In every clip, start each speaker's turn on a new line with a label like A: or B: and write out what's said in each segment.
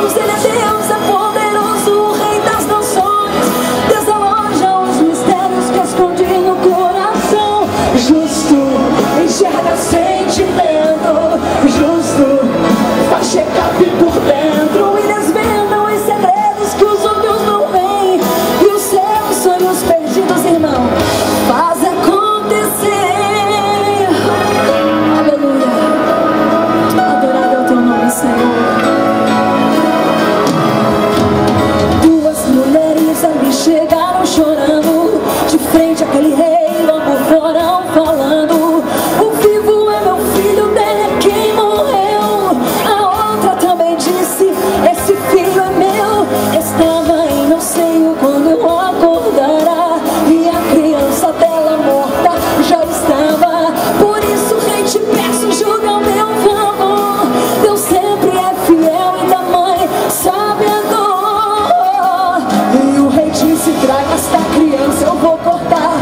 A: aflitos. Ele é Deus, é poderoso, o Rei das nações. Desaloja os mistérios que escondi no coração. Justo, enxerga sentimento. Justo, faz check-up por dentro e desvenda os segredos que os olhos não veem. E os seus sonhos perdidos, irmão, faz acontecer. Aleluia. Adorado é o teu nome, Senhor. Duas mulheres ali chegaram chorando, de frente àquele rei, logo foram falando: o vivo é meu filho, dele é quem morreu. A outra também disse: esse filho é meu. Estava em meu seio quando acordará, e a criança dela morta já estava. Por isso, Rei, te peço, julga o meu favor. Deus sempre é fiel e da mãe sabe a dor. E o Rei disse: traga esta criança, eu vou cortar,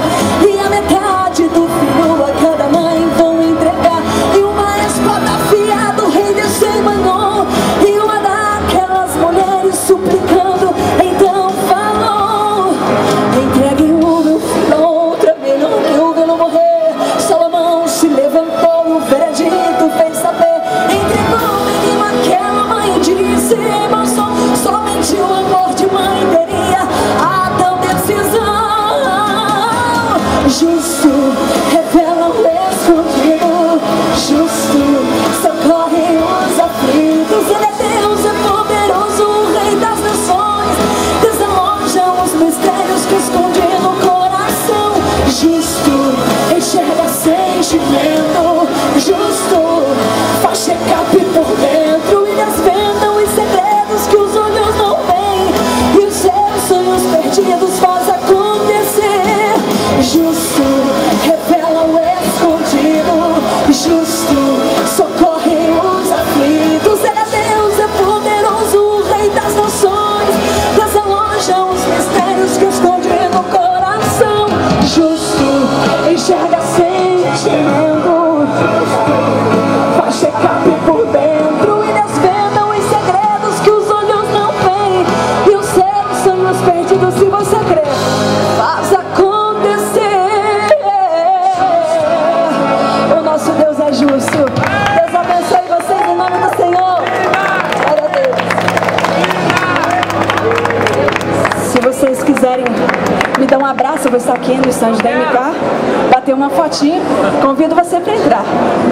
A: e a metade do filho a cada mãe vão entregar. E uma espada afiada o Rei desembanhou, e uma daquelas mulheres suplicando então falou: entreguem o meu filho a outra, melhor que eu vê-lo morrer. Salomão se levantou e o veredito fez saber. Entregou o menino àquela mãe e disse: moço, somente o amor de mãe teria a tal decisão. Justo, revela o escondido. Justo, socorre os aflitos. Ele é Deus, é poderoso, o Rei das nações. Desaloja os mistérios que esconde no coração. Justo, enxerga sentimento. Justo, faz check-up por dentro e desvenda os segredos que os olhos não veem. E os seus sonhos perdidos faz acontecer. Justo, revela o escondido. Justo, socorre os aflitos. Ele é Deus, é poderoso, o Rei das nações. Desaloja os mistérios que esconde no coração. Justo, enxerga sentimento. Faz check-up por dentro e desvenda os segredos que os olhos não veem. E os seus sonhos perdidos, se você crer, faz acontecer. O nosso Deus é justo. Deus abençoe vocês em nome do Senhor. Glória a Deus. Se vocês quiserem me dar um abraço, eu vou estar aqui no estande da MK, bater uma fotinho. Convido você para entrar.